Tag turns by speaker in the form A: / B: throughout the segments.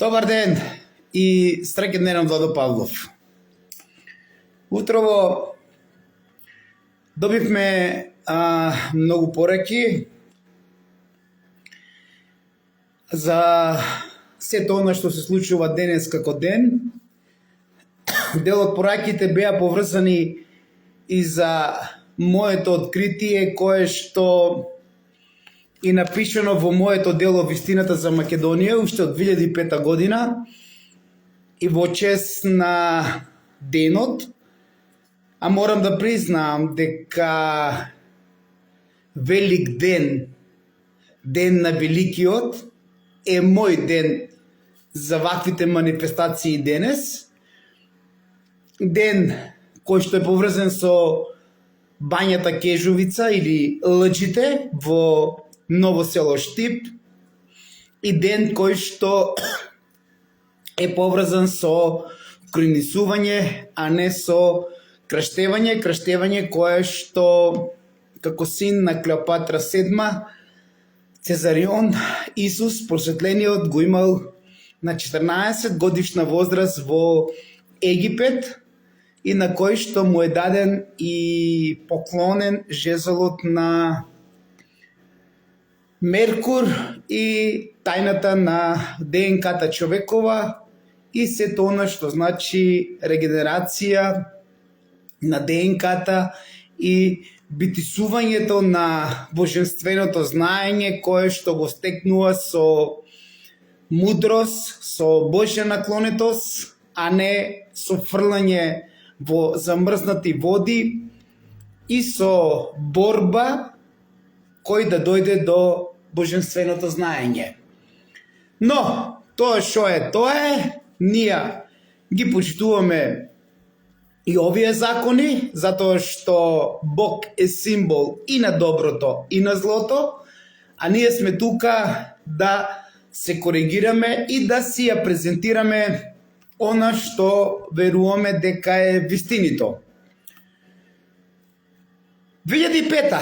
A: Добар ден и среќен ден од Владо Павлов. Утрово добивме многу пораки за сето она што се случува денес како ден. Дел од пораките беа поврзани и за моето откритие кое што и напишано во моето дело Вистината за Македонија уште од 2005 година и во чест на денот, а морам да признаам дека Велик ден, ден на Великиот, е мој ден за ваквите манифестации денес. Ден кој што е поврзан со бањата Кежувица или Лџите во Ново село Штип и ден кој што е поврзан со кринисување, а не со крштевање кое што како син на Клеопатра VII Цезарион Исус просветлениот го имал на 14 годишна возраст во Египет и на кој што му е даден и поклонен жезлот на Меркур и тајната на ДНК-та човекова и сето она што значи регенерација на ДНК-та и битисувањето на божественото знаење кое што го стекнува со мудрост, со Божја наклонетост, а не со фрлање во замрзнати води и со борба кој да дојде до божественото знаење. Но, тоа што е, тоа е, ние ги почитуваме и овие закони, затоа што Бог е символ и на доброто и на злото, а ние сме тука да се коригираме и да си ја презентираме она што веруваме дека е вистинито. 2005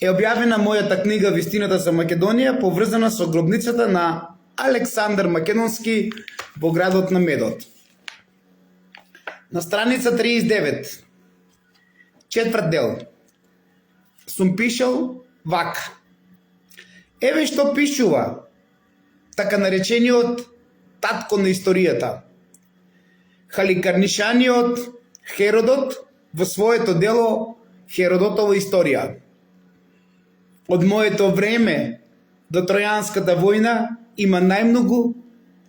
A: е објавена мојата книга Вистината за Македонија, поврзана со гробницата на Александар Македонски во градот на Медот. На страница 39, четврт дел, сум пишал вака. Еве што пишува така наречениот татко на историјата, халикарнишаниот Херодот во своето дело Херодотова историја. Од моето време до Тројанската војна има најмногу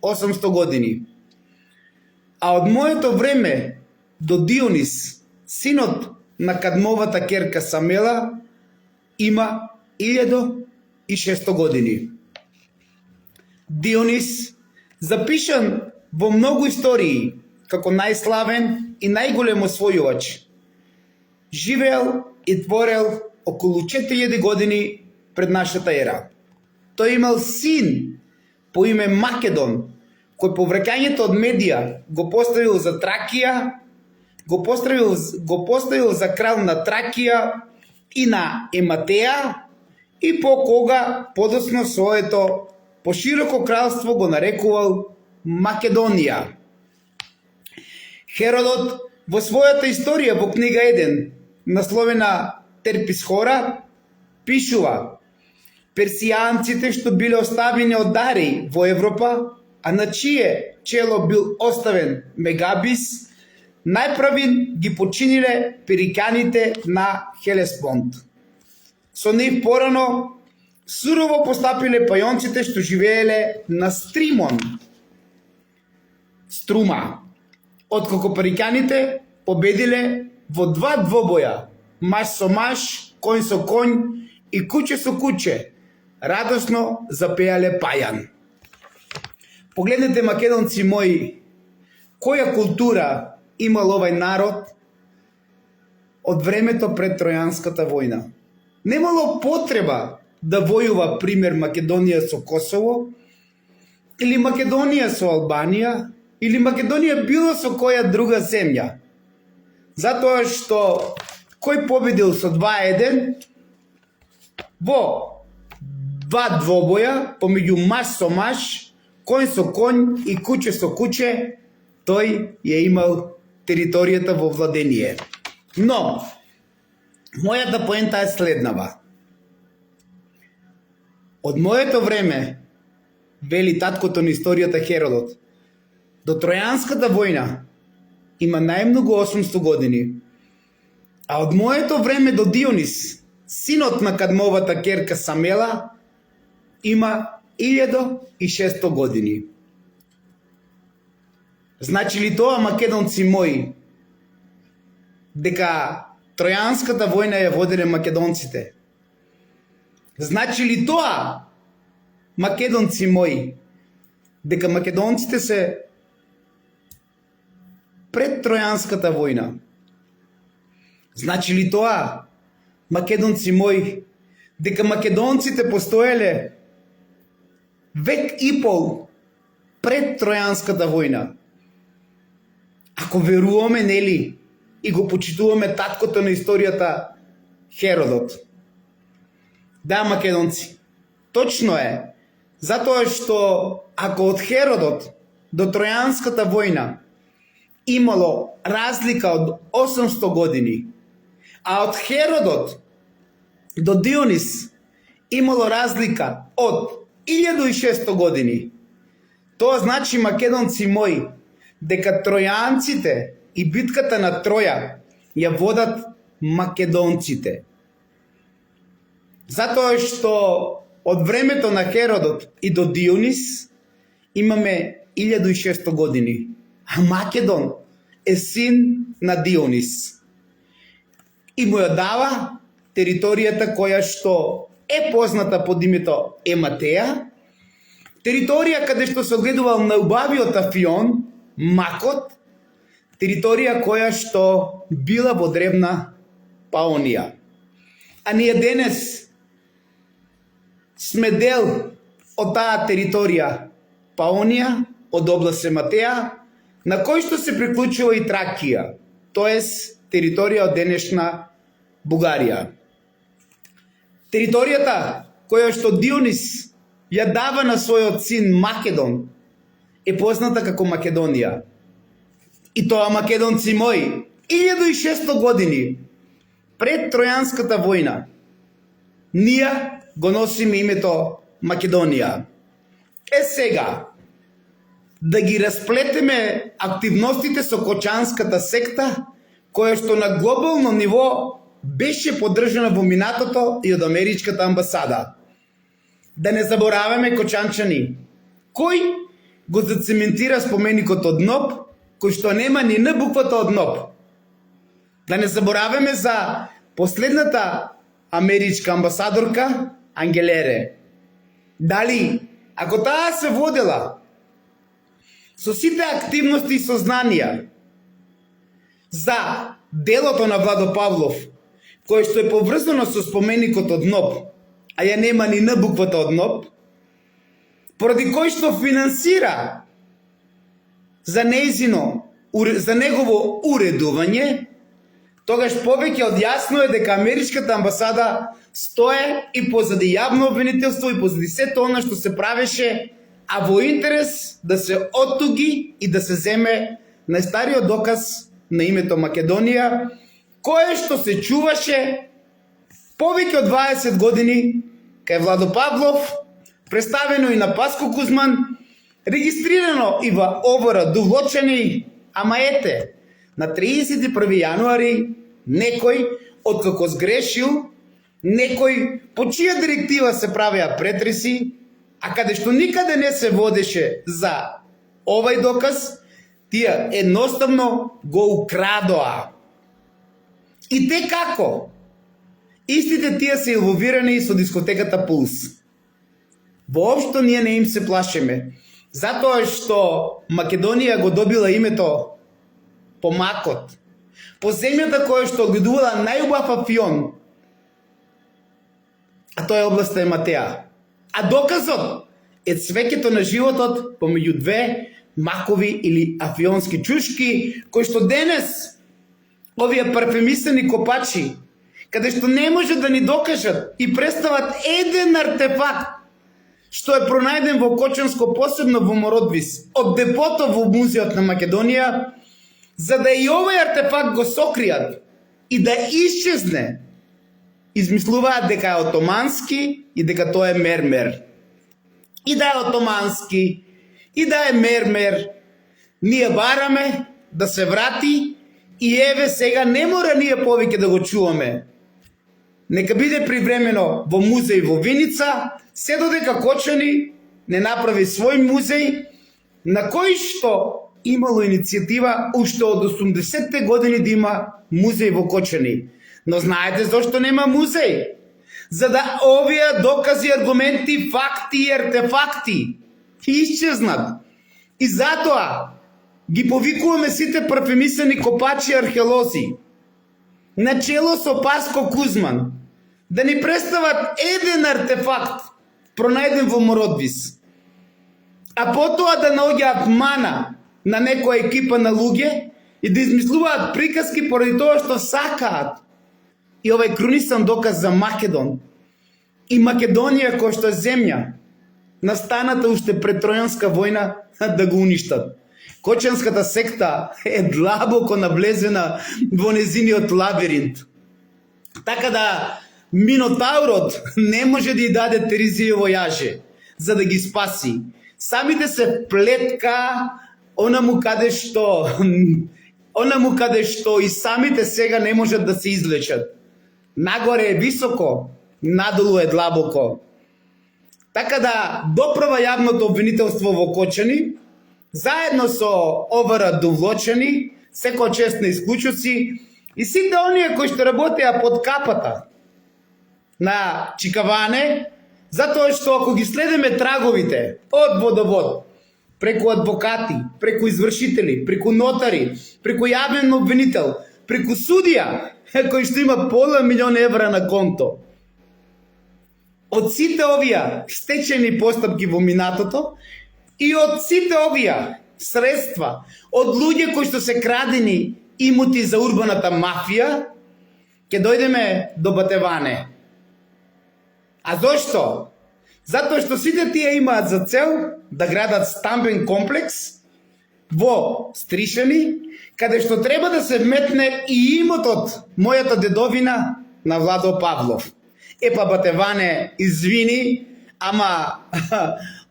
A: 800 години. А од моето време до Дионис, синот на Кадмовата керка Самела, има 1600 години. Дионис, запишан во многу истории како најславен и најголем освојувач, живеел и творел околу 4000 години пред нашата ера. Тој имал син по име Македон, кој по враќањето од Медија го поставил за Тракија, го поставил за крал на Тракија и на Ематеја и по кога подоцна своето пошироко кралство го нарекувал Македонија. Херодот во својата историја во книга 1, насловена Терписхора, пишува: персијанците што биле оставени од Дарий во Европа, а на чие чело бил оставен Мегабис, најправин ги починиле периканите на Хелеспонт. Со нив порано сурово постапиле пајонците што живееле на Струма, откако периканите победиле во два двобоја, маж со маж, коњ со коњ и куќе со куќе, радосно запеале пајан. Погледнете, македонци мои, која култура имал овај народ од времето пред Тројанската војна. Немало потреба да војува, пример, Македонија со Косово, или Македонија со Албанија, или Македонија било со која друга земја. Затоа што кој победил со 2-1 во два двобоја помеѓу маж со маж, конј со конј и куќе со куќе, тој ја имал територијата во владение. Но, мојата поента е следнава. Од моето време, вели таткото на историјата Херодот, до Тројанската војна има најмногу 800 години, а од моето време до Дионис, синот на Кадмовата керка Самела, има 1600 години. Значи ли тоа, македонци мои, дека Тројанската војна ја воделе македонците? Значи ли тоа, македонци мои, дека македонците се пред Тројанската војна? Значи ли тоа, македонци мои, дека македонците постоеле век и пол пред Тројанската војна? Ако веруваме, нели, и го почитуваме таткото на историјата Херодот. Да, македонци, точно е, затоа што ако од Херодот до Тројанската војна имало разлика од 800 години, а од Херодот до Дионис имало разлика од 1600 години, тоа значи, македонци мои, дека тројанците и битката на Троја ја водат македонците. Затоа што од времето на Херодот и до Дионис имаме 1600 години, а Македон е син на Дионис. И му ја дава територијата која што е позната под името Ематеја, територија каде што се гледувал најубавиот Афион, Макот, територија која што била во древна Паонија. А ние денес сме дел од таа територија Паонија, од област Ематеја, на кој што се приклучува и Тракија, тоест територија од денешна Бугарија. Територијата која што Дионис ја дава на својот син Македон е позната како Македонија. И тоа, македонци мои, 1600 години пред Тројанската војна, ние го носиме името Македонија. Е сега, да ги расплетеме активностите со Кочанската секта, која што на глобално ниво беше поддржана во минатото и од Америчката амбасада. Да не забораваме, кочанчани, кој го зацементира споменикот од НОП, кој што нема ни на буквата од НОП. Да не забораваме за последната америчка амбасадорка Ангелере. Дали, ако таа се водела со сите активности и сознанија за делото на Владо Павлов, кој што е поврзано со споменикот од НОП, а ја нема ни на буквата од НОП, поради кој што финансира за негово уредување, тогаш повеќе од јасно е дека Америчката амбасада стое и позади јавно обвинителство и позади сето она што се правеше, а во интерес да се оттуги и да се земе најстариот доказ на името Македонија, кое што се чуваше повеќе од 20 години кај Владо Павлов, представено и на Паско Кузман, регистрирано и во ОВР Дувлочани, ама ете, на 31 јануари некој, откако сгрешил, некој по чија директива се правеа претреси, а каде што никаде не се водеше за овај доказ, тие едноставно го украдоа. И те како? Истите тие се инволвирани со дискотеката Пулс. Воопшто ние не им се плашеме, затоа што Македонија го добила името по Макот, по земјата која што гледувала најубав Афион, а тоа е областа Ематеја. А доказот е цвеќето на животот помеѓу две макови или афионски чушки, кои што денес овие парфемисани копачи, каде што не можат да ни докажат и представат еден артефакт што е пронајден во Кочанско, посебно во Мородвис, од депото во Музеот на Македонија, за да и овој артефакт го сокријат и да исчезне, измислуваат дека е отомански и дека тоа е мермер. И да е отомански, и да е мермер, ние бараме да се врати и еве сега не мора ние повеќе да го чуваме. Нека биде привремено во музеј во Виница, се додека Кочани не направи свој музеј, на кој што имало иницијатива уште од 80-те години да има музеј во Кочани. Но знаете зошто нема музеј? За да овие докази, аргументи, факти и артефакти исчезнат. И затоа ги повикуваме сите парфемисани копачи и археолози, начело со Паско Кузман, да ни представат еден артефакт пронајден во Мородвис, а потоа да наоѓаат мана на некоја екипа на луѓе и да измислуваат приказки поради тоа што сакаат. И овај крунисан доказ за Македон и Македонија која што е земја настаната уште пред Тројанска војна да го уништат. Кочанската секта е длабоко навлезена во незиниот лабиринт. Така да Минотаурот не може да ја даде Теризиево јаже за да ги спаси. Самите се плетка онаму каде што и самите сега не можат да се излечат. Нагоре е високо, надолу е длабоко. Така да доправа јавното обвинителство во Кочани, заедно со ОВР довлочени, секој честни исклучоци и сите оние кои што работеа под капата на Чикаване, затоа што ако ги следиме траговите од водовод, преку адвокати, преку извршители, преку нотари, преку јавен обвинител, преку судија, кој што има пола милион евра на конто. Од сите овие стечени постапки во минатото и од сите овие средства, од луѓе кои што се крадени имоти за урбаната мафија, ќе дојдеме до Батеване. А зошто? Затоа што сите тие имаат за цел да градат стамбен комплекс во Стришани, каде што треба да се вметне и имотот мојата дедовина на Владо Павлов. Епа Батеване, извини, ама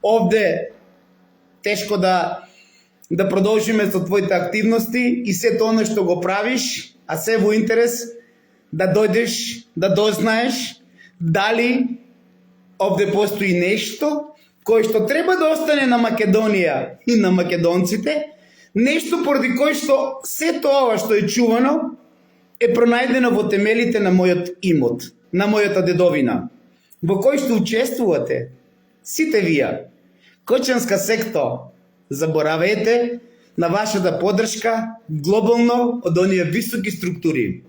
A: овде тешко да продолжиме со твоите активности и сето оно што го правиш, а се во интерес да дојдеш, да дознаеш дали овде постои нешто кое што треба да остане на Македонија и на македонците, нешто поради кој што сето ова што е чувано е пронајдено во темелите на мојот имот, на мојата дедовина, во кој што учествувате сите вие. Кочанска секто, заборавете на вашата поддршка глобално од оние високи структури.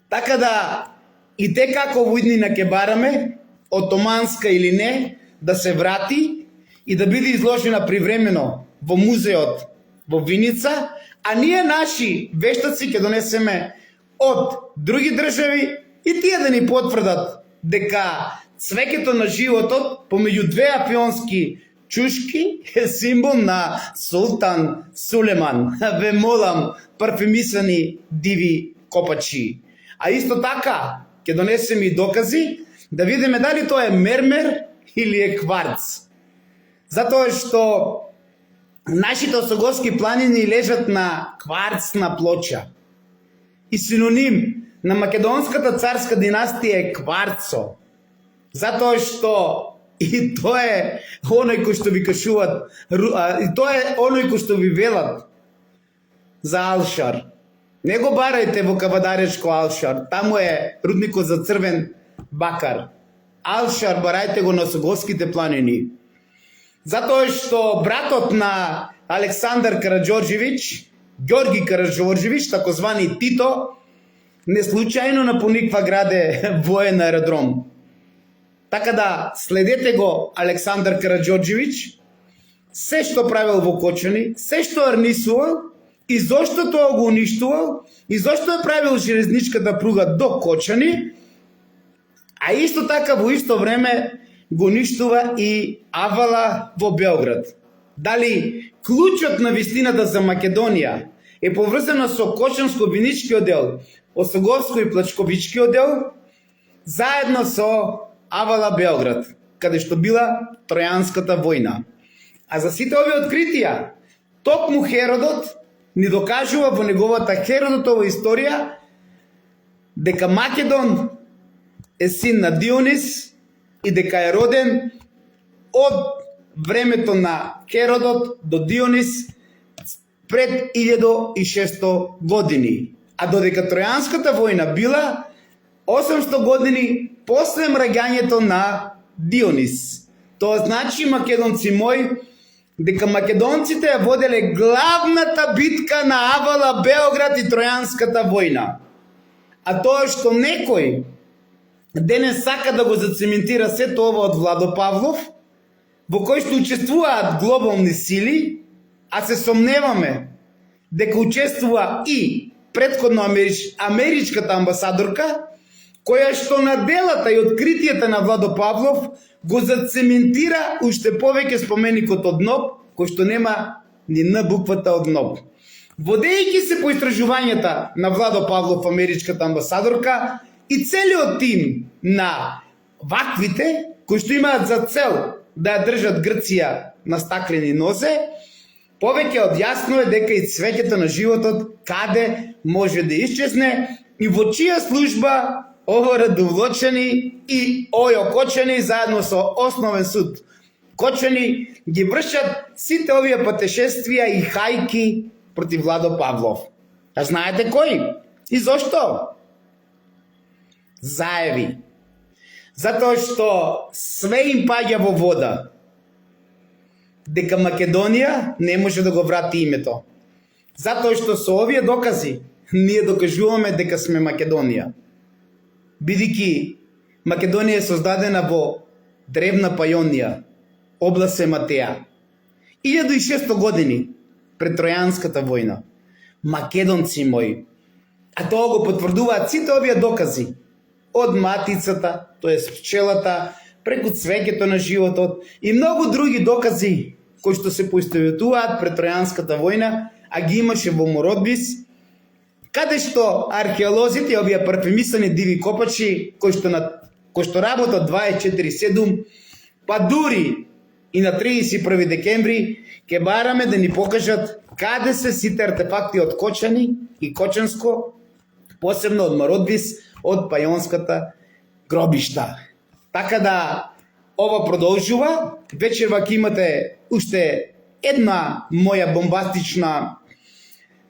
A: Така да и те како во иднина ќе бараме, отоманска или не, да се врати и да биде изложена привремено во музеот во Виница, а ние наши вештаци ќе донесеме од други држави и тие да ни потврдат дека цвеќето на животот помеѓу две афионски чушки е символ на Султан Сулеман. Ве молам, парфемисани диви копачи. А исто така ќе донесеме и докази да видиме дали тоа е мермер или е кварц. Затоа што нашите осоговски планини лежат на кварцна плоча. И синоним на македонската царска династија е кварцо. Затоа што и тоа е оној кој што ви кажуваат, и тоа е оној кој што ви велат за Алшар. Не го барајте во Кавадаречко Алшар, таму е рудникот за црвен бакар. Алшар барајте го на Осоговските планини. Затоа што братот на Александар Караџорџевиќ, Ѓорги Караџорџевиќ, такозвани Тито, не случајно напониква граде воен аеродром. Така да следете го Александар Караџорџевиќ, се што правил во Кочани, се што арнисувал и зошто тоа го уништувал и зошто е правил железничката пруга до Кочани, а исто така во исто време го уништува и Авала во Београд. Дали клучот на вистината за Македонија е поврзано со Кочанско-винички оддел, Осоговско и Плачковички оддел, заедно со Авала Београд, каде што била Тројанската војна. А за сите овие откритија, токму Херодот ни докажува во неговата Херодотова историја дека Македон е син на Дионис и дека е роден од времето на Херодот до Дионис пред 1600 години. А додека Тројанската војна била 800 години после мраѓањето на Дионис. Тоа значи, македонци мои, дека македонците ја воделе главната битка на Авала, Београд и Тројанската војна. А тоа што некој денес сака да го зацементира сето ова од Владо Павлов, во кој што учествуваат глобални сили, а се сомневаме дека учествува и претходно америчката амбасадорка, која што на делата и откритијата на Владо Павлов го зацементира уште повеќе споменикот од НОБ, кој што нема ни Н буквата од НОБ. Водејќи се по истражувањата на Владо Павлов, америчката амбасадорка, и целиот тим на ваквите, кои што имаат за цел да ја држат Грција на стаклени нозе, повеќе од јасно е дека и цвеќето на животот каде може да исчезне и во чија служба Радовлочани и Ојо Кочани заедно со Основен суд Кочани ги вршат сите овие патешествија и хајки против Владо Павлов. А знаете кој? И зошто? Заеви. Затоа што све им паѓа во вода. Дека Македонија не може да го врати името. Затоа што со овие докази ние докажуваме дека сме Македонија. Бидејќи Македонија е создадена во древна Пајонија, област Матеја. 1600 години пред Тројанската војна. Македонци мои. А тоа го потврдуваат сите овие докази. Од матицата, тоест пчелата, преку цвеќето на животот и многу други докази кои што се поистоветуваат пред Тројанската војна, а ги имаше во Мородбис, каде што археолозите, овие парфемисани диви копачи, кои што работат 24/7, па дури и на 31 декември, ќе бараме да ни покажат каде се сите артефакти од Кочани и Кочанско, посебно од Мородбис, од Пајонската гробишта. Така да, ова продолжува. Вечерва ќе имате уште една моја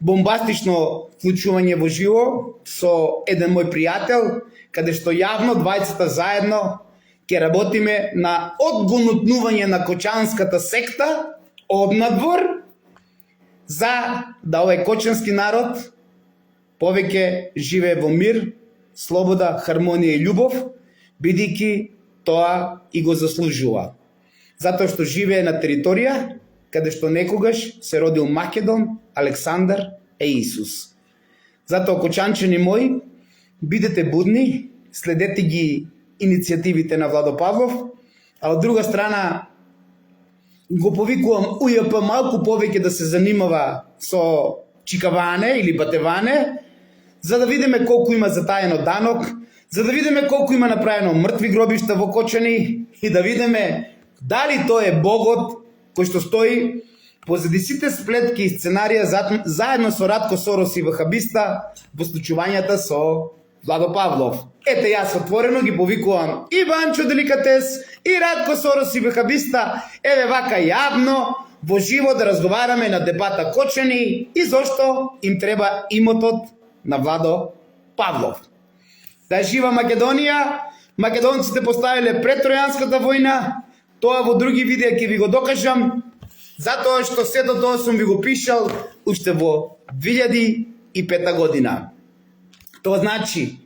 A: бомбастично вклучување во живо со еден мој пријател, каде што јавно двајцата заедно ќе работиме на одгонутнување на Кочанската секта од надвор, за да овој кочански народ повеќе живее во мир, слобода, хармонија и љубов, бидејќи тоа и го заслужува. Затоа што живее на територија каде што некогаш се родил Македон, Александар е Исус. Затоа, кочанчани мои, бидете будни, следете ги иницијативите на Владо Павлов, а од друга страна го повикувам УЈП малку повеќе да се занимава со чикаване или батеване, за да видиме колку има затаено данок, за да видиме колку има направено мртви гробишта во Кочани и да видиме дали тој е Богот кој што стои позади сите сплетки и сценарија заедно со Радко Сорос и вахабиста во случувањата со Владо Павлов. Ете, јас отворено ги повикувам и Ванчо Деликатес, и Радко Сорос и вахабиста, еве вака јавно, во живо да разговараме на дебата Кочани и зошто им треба имотот на Владо Павлов. Да жива Македонија, македонците поставиле пред Тројанската војна, тоа во други видеа ќе ви го докажам, затоа што сето тоа сум ви го пишал уште во 2005 година. Тоа значи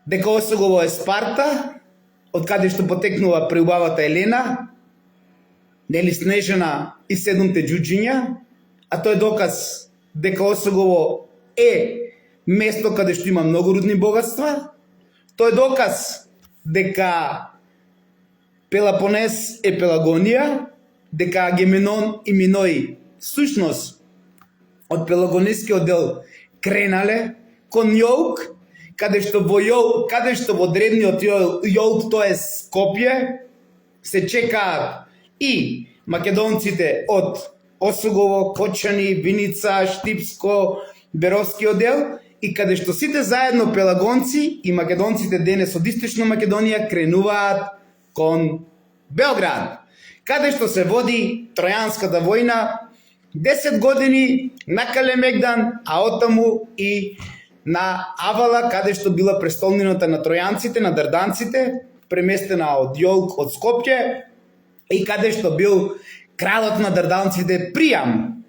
A: дека Осогово е Спарта, од каде што потекнува преубавата Елена, нели Снежана и 7 џуџиња, а тој е доказ дека Осогово е место каде што има многу рудни богатства. Тој е доказ дека Пелопонес е Пелагонија, дека Агеменон и Минои сушност од Пелагонискиот дел кренале кон Јолк, каде што во древниот Јолк, тоа е Скопје, се чекаат и македонците од Осугово, Кочани, Виница, Штипско, Беровскиот дел, и каде што сите заедно пелагонци и македонците денес од Источна Македонија кренуваат кон Белград, каде што се води Тројанската војна 10 години на Калемегдан, а оттаму и на Авала, каде што била престолнината на тројанците, на дарданците, преместена од Јолк, од Скопје, и каде што бил кралот на дарданците Пријам.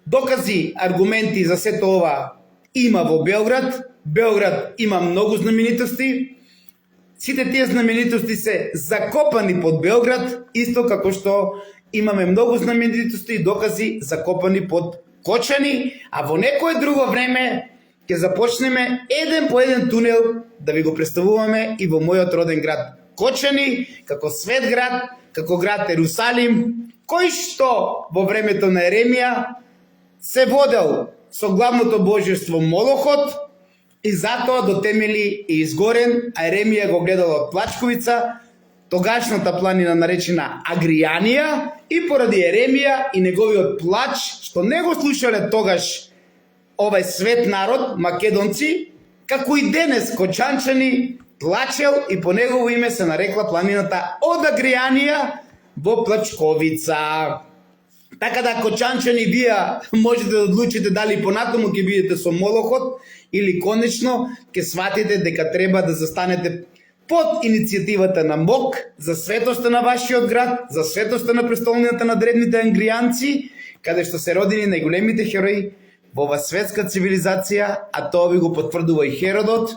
A: Докази, аргументи за сето ова има во Белград. Белград има многу знаменитости. Сите тие знаменитости се закопани под Белград, исто како што имаме многу знаменитости и докази закопани под Кочани, а во некое друго време ќе започнеме еден по еден тунел да ви го представуваме и во мојот роден град Кочани, како свет град, како град Ерусалим, кој што во времето на Еремија се водел со главното божество Молохот и затоа до темели е изгорен, а Еремија го гледал од плачковица, тогашната планина наречена Агријанија, и поради Еремија и неговиот плач, што не го слушале тогаш овај свет народ, македонци, како и денес кочанчани, плачел и по негово име се нарекла планината од Агријанија во Плачковица. Така да, кочанчани, вие можете да одлучите дали понатаму ќе бидете со Молохот или конечно ќе сватите дека треба да застанете под иницијативата на Мок за светоста на вашиот град, за светоста на престолнината на древните ангријанци, каде што се родени најголемите херои во оваа светска цивилизација, а тоа ви го потврдува и Херодот,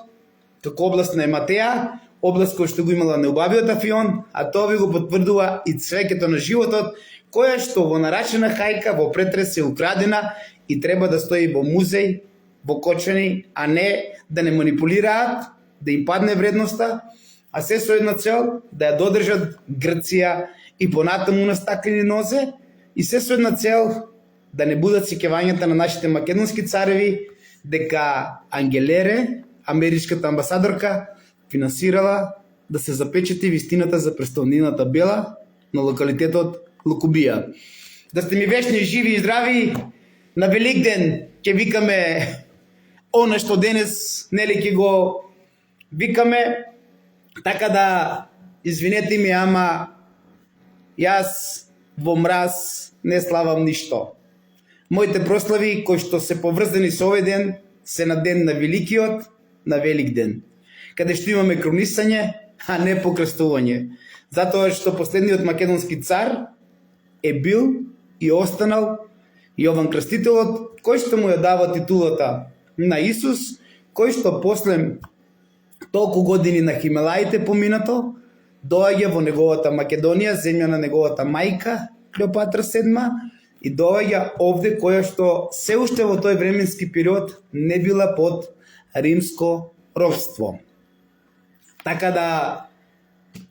A: како област на Ематеја, област која што го имала неубавиот Афион, а тоа ви го потврдува и цвеќето на животот, која што во нарачена хајка во претрес е украдена и треба да стои во музеј, во Кочани, а не да не манипулираат, да им падне вредноста, а се со една цел да ја додржат Грција и понатаму на стаклени нозе, и се со една цел да не будат сеќавањата на нашите македонски цареви дека Ангелере, америчката амбасадорка, финансирала да се запечати вистината за престолнината Бела на локалитетот Лукубија. Да сте ми вечни, живи и здрави, на Великден ќе викаме она што денес нели ќе го викаме, така да извинете ми, ама јас во мраз не славам ништо. Моите прослави кои што се поврзани со овој ден се на ден на Великиот, на Великден, каде што имаме кронисање, а не покрстување. Затоа што последниот македонски цар е бил и останал Јован Крстителот, кој што му ја дава титулата на Исус, кој што после толку години на Химелаите поминато, доаѓа во неговата Македонија, земја на неговата мајка, Клеопатра VII, и доаѓа овде, која што се уште во тој временски период не била под римско робство. Така да,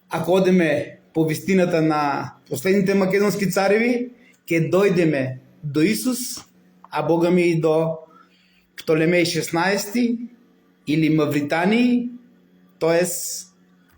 A: ако одеме по вистината на последните македонски цареви, ќе дојдеме до Исус, а Бога ми и до Птолемеј 16 или Мавритании, тоест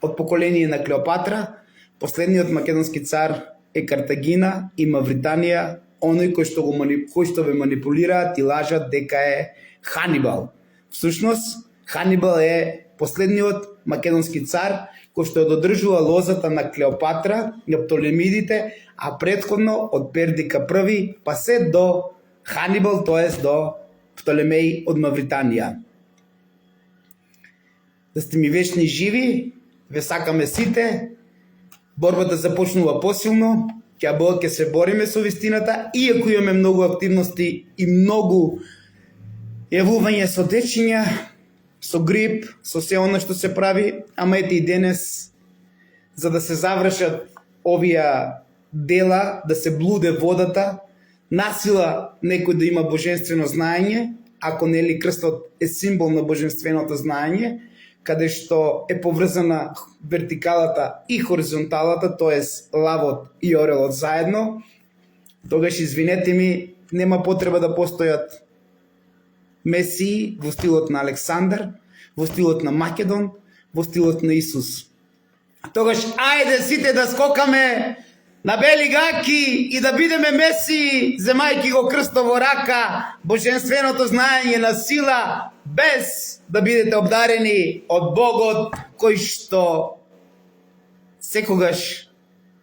A: од поколение на Клеопатра. Последниот македонски цар е Картагина и Мавританија, оној кој што ве манипулираат и лажат дека е Ханибал. Всушност, Ханибал е последниот македонски цар кој што додржува лозата на Клеопатра, на Птолемидите, а претходно од Пердика I па се до Ханибал, тоест до Птолемеј од Мавританија. Да сте ми вечни живи, ве сакаме сите, борбата започнува посилно, ќе се бориме со вистината, иако имаме многу активности и многу јавување со течиња, со грип, со се оно што се прави, ама ете и денес, за да се завршат овие дела, да се блуде водата, насила некој да има божествено знаење, ако нели крстот е символ на божественото знаење, каде што е поврзана вертикалата и хоризонталата, тоест лавот и орелот заедно, тогаш извинете ми, нема потреба да постојат месии во стилот на Александар, во стилот на Македон, во стилот на Исус. Тогаш ајде сите да скокаме на бели гаки и да бидеме месии, земајки го крстот во рака, божественото знаење на сила, без да бидете обдарени од Богот, кој што секогаш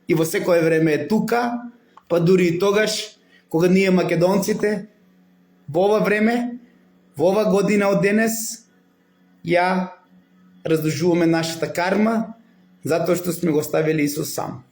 A: и во секое време е тука, па дури и тогаш, кога ние македонците, во ова време, во ова година од денес, ја раздолжуваме нашата карма, затоа што сме го ставили Исус сам.